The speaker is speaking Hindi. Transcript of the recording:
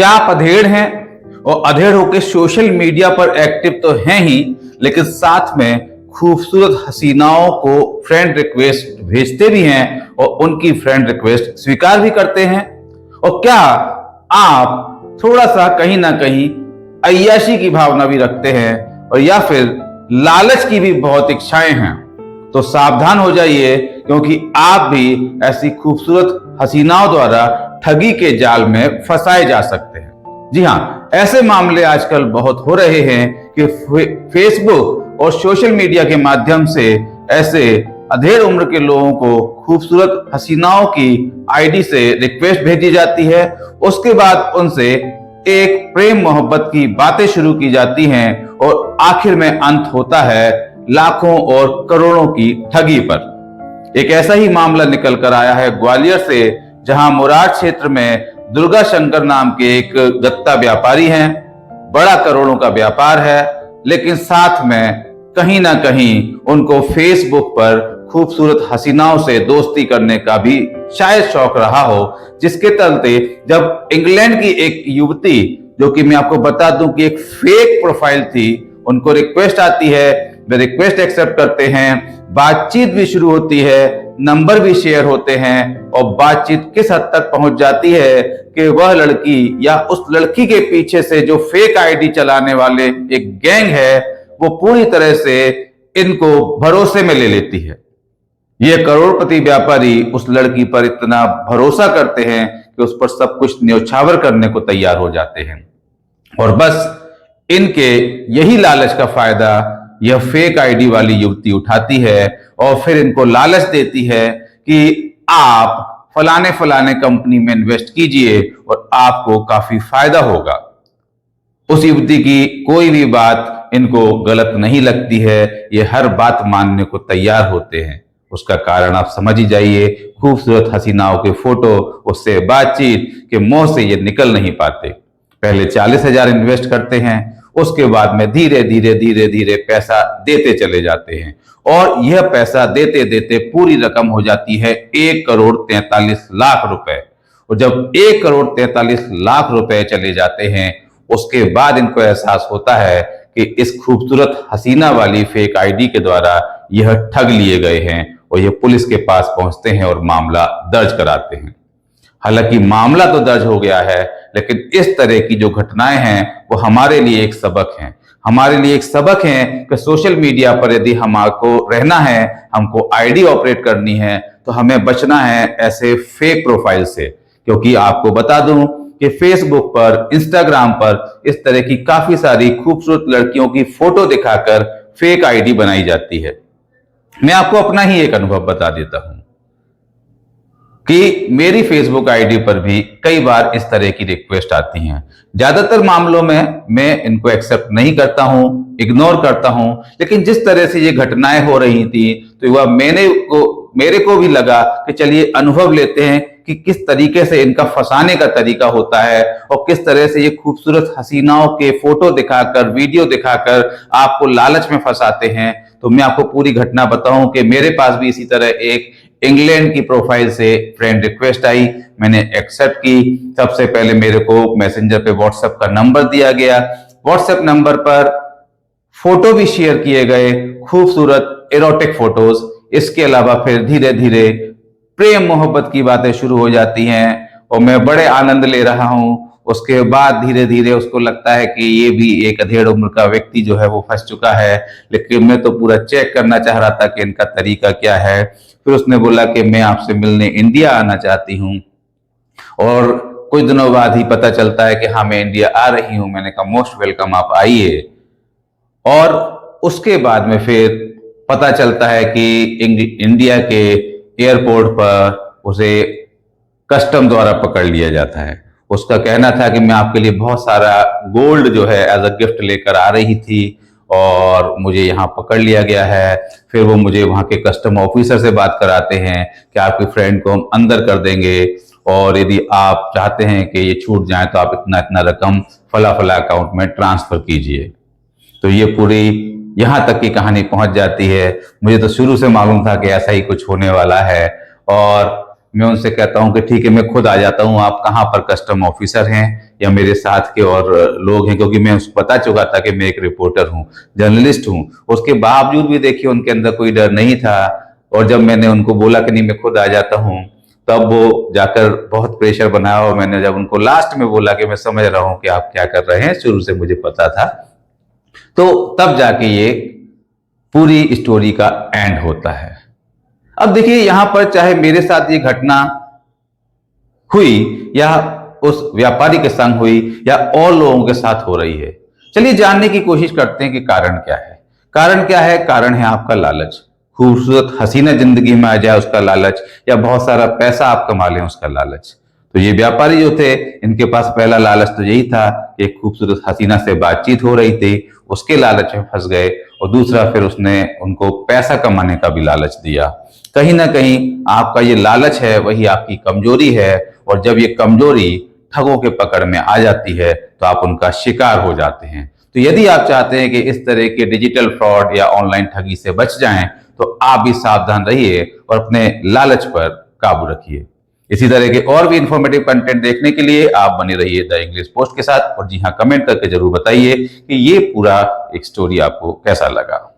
क्या आप अधेड़ हैं? और अधेड़ होकर सोशल मीडिया पर एक्टिव तो हैं ही, लेकिन साथ में खूबसूरत हसीनाओं को फ्रेंड रिक्वेस्ट भेजते भी हैं और उनकी फ्रेंड रिक्वेस्ट स्वीकार भी करते हैं। और क्या आप थोड़ा सा कहीं ना कहीं अय्याशी की भावना भी रखते हैं और या फिर लालच की भी बहुत इच्छाएं हैं? तो सावधान हो जाइए, क्योंकि आप भी ऐसी खूबसूरत हसीनाओं द्वारा ठगी के जाल में फंसाए जा सकते हैं। जी हाँ, ऐसे मामले आजकल बहुत हो रहे हैं कि फेसबुक और सोशल मीडिया के माध्यम से ऐसे अधेड़ उम्र के लोगों को खूबसूरत हसीनाओं की आईडी से रिक्वेस्ट भेजी जाती है। उसके बाद उनसे एक प्रेम मोहब्बत की बातें शुरू की जाती हैं और आखिर में अंत होता है लाखों और करोड़ों की ठगी पर। एक ऐसा ही मामला निकल कर आया है ग्वालियर से, जहां मुराद क्षेत्र में दुर्गा शंकर नाम के एक गत्ता व्यापारी हैं। बड़ा करोड़ों का व्यापार है, लेकिन साथ में कहीं ना कहीं उनको फेसबुक पर खूबसूरत हसीनाओं से दोस्ती करने का भी शायद शौक रहा हो, जिसके चलते जब इंग्लैंड की एक युवती, जो कि मैं आपको बता दूं कि एक फेक प्रोफाइल थी, उनको रिक्वेस्ट आती है, वे रिक्वेस्ट एक्सेप्ट करते हैं, बातचीत भी शुरू होती है, नंबर भी शेयर होते हैं और बातचीत किस हद तक पहुंच जाती है कि वह लड़की या उस लड़की के पीछे से जो फेक आईडी चलाने वाले एक गैंग है, वो पूरी तरह से इनको भरोसे में ले लेती है। ये करोड़पति व्यापारी उस लड़की पर इतना भरोसा करते हैं कि उस पर सब कुछ न्यौछावर करने को तैयार हो जाते हैं। और बस इनके यही लालच का फायदा यह फेक आईडी वाली युवती उठाती है और फिर इनको लालच देती है कि आप फलाने फलाने कंपनी में इन्वेस्ट कीजिए और आपको काफी फायदा होगा। उस युवती की कोई भी बात इनको गलत नहीं लगती है, ये हर बात मानने को तैयार होते हैं। उसका कारण आप समझ ही जाइए, खूबसूरत हसीनाओं के फोटो, उससे बातचीत के मोह से ये निकल नहीं पाते। पहले 40,000 इन्वेस्ट करते हैं, उसके बाद में धीरे धीरे पैसा देते चले जाते हैं और यह पैसा देते देते पूरी रकम हो जाती है 1,43,00,000 रुपए। और जब 1,43,00,000 रुपए चले जाते हैं, उसके बाद इनको एहसास होता है कि इस खूबसूरत हसीना वाली फेक आईडी के द्वारा यह ठग लिए गए हैं और यह पुलिस के पास पहुंचते हैं और मामला दर्ज कराते हैं। हालांकि मामला तो दर्ज हो गया है, लेकिन इस तरह की जो घटनाएं हैं वो हमारे लिए एक सबक हैं। हमारे लिए एक सबक है कि सोशल मीडिया पर यदि हमको रहना है, हमको आईडी ऑपरेट करनी है, तो हमें बचना है ऐसे फेक प्रोफाइल से। क्योंकि आपको बता दूं कि फेसबुक पर, इंस्टाग्राम पर इस तरह की काफी सारी खूबसूरत लड़कियों की फोटो दिखाकर फेक आईडी बनाई जाती है। मैं आपको अपना ही एक अनुभव बता देता हूं कि मेरी फेसबुक आईडी पर भी कई बार इस तरह की रिक्वेस्ट आती हैं। ज्यादातर मामलों में मैं इनको एक्सेप्ट नहीं करता हूं, इग्नोर करता हूं, लेकिन जिस तरह से ये घटनाएं हो रही थी तो वह मेरे को भी लगा कि चलिए अनुभव लेते हैं कि किस तरीके से इनका फंसाने का तरीका होता है और किस तरह से ये खूबसूरत हसीनाओं के फोटो दिखाकर, वीडियो दिखाकर आपको लालच में फंसाते हैं। तो मैं आपको पूरी घटना बताऊं कि मेरे पास भी इसी तरह एक इंग्लैंड की प्रोफाइल से फ्रेंड रिक्वेस्ट आई, मैंने एक्सेप्ट की। सबसे पहले मेरे को मैसेंजर पे व्हाट्सएप का नंबर दिया गया, व्हाट्सएप नंबर पर फोटो भी शेयर किए गए, खूबसूरत एरोटिक फोटोज। इसके अलावा फिर धीरे धीरे प्रेम मोहब्बत की बातें शुरू हो जाती हैं और मैं बड़े आनंद ले रहा हूं। उसके बाद धीरे धीरे उसको लगता है कि ये भी एक अधेड़ उम्र का व्यक्ति जो है वो फंस चुका है, लेकिन मैं तो पूरा चेक करना चाह रहा था कि इनका तरीका क्या है। फिर उसने बोला कि मैं आपसे मिलने इंडिया आना चाहती हूँ, और कुछ दिनों बाद ही पता चलता है कि हाँ, मैं इंडिया आ रही हूँ। मैंने कहा मोस्ट वेलकम, आप आइए। और उसके बाद में फिर पता चलता है कि इंडिया के एयरपोर्ट पर उसे कस्टम द्वारा पकड़ लिया जाता है। उसका कहना था कि मैं आपके लिए बहुत सारा गोल्ड जो है एज अ गिफ्ट लेकर आ रही थी और मुझे यहाँ पकड़ लिया गया है। फिर वो मुझे वहाँ के कस्टम ऑफिसर से बात कराते हैं कि आपकी फ्रेंड को हम अंदर कर देंगे और यदि आप चाहते हैं कि ये छूट जाए तो आप इतना इतना रकम फला फला अकाउंट में ट्रांसफर कीजिए। तो ये पूरी यहाँ तक की कहानी पहुंच जाती है। मुझे तो शुरू से मालूम था कि ऐसा ही कुछ होने वाला है और मैं उनसे कहता हूं कि ठीक है मैं खुद आ जाता हूं, आप कहाँ पर कस्टम ऑफिसर हैं या मेरे साथ के और लोग हैं, क्योंकि मैं उसको बता चुका था कि मैं एक रिपोर्टर हूं, जर्नलिस्ट हूं। उसके बावजूद भी देखिए उनके अंदर कोई डर नहीं था, और जब मैंने उनको बोला कि नहीं मैं खुद आ जाता हूं, तब वो जाकर बहुत प्रेशर बनाया, और मैंने जब उनको लास्ट में बोला कि मैं समझ रहा हूं कि आप क्या कर रहे हैं, शुरू से मुझे पता था, तो तब जाके ये पूरी स्टोरी का एंड होता है। अब देखिए यहां पर चाहे मेरे साथ ये घटना हुई या उस व्यापारी के संग हुई या और लोगों के साथ हो रही है, चलिए जानने की कोशिश करते हैं कि कारण क्या है। कारण क्या है? कारण है आपका लालच। खूबसूरत हसीना जिंदगी में आ जाए उसका लालच, या बहुत सारा पैसा आप कमा लें उसका लालच। तो ये व्यापारी जो थे, इनके पास पहला लालच तो यही था कि एक खूबसूरत हसीना से बातचीत हो रही थी, उसके लालच में फंस गए, और दूसरा फिर उसने उनको पैसा कमाने का भी लालच दिया। कहीं ना कहीं आपका ये लालच है वही आपकी कमजोरी है, और जब ये कमजोरी ठगों के पकड़ में आ जाती है तो आप उनका शिकार हो जाते हैं। तो यदि आप चाहते हैं कि इस तरह के डिजिटल फ्रॉड या ऑनलाइन ठगी से बच जाएं, तो आप भी सावधान रहिए और अपने लालच पर काबू रखिए। इसी तरह के और भी इंफॉर्मेटिव कंटेंट देखने के लिए आप बने रहिए द इंग्लिश पोस्ट के साथ, और जी हाँ, कमेंट करके जरूर बताइए कि ये पूरा एक स्टोरी आपको कैसा लगा।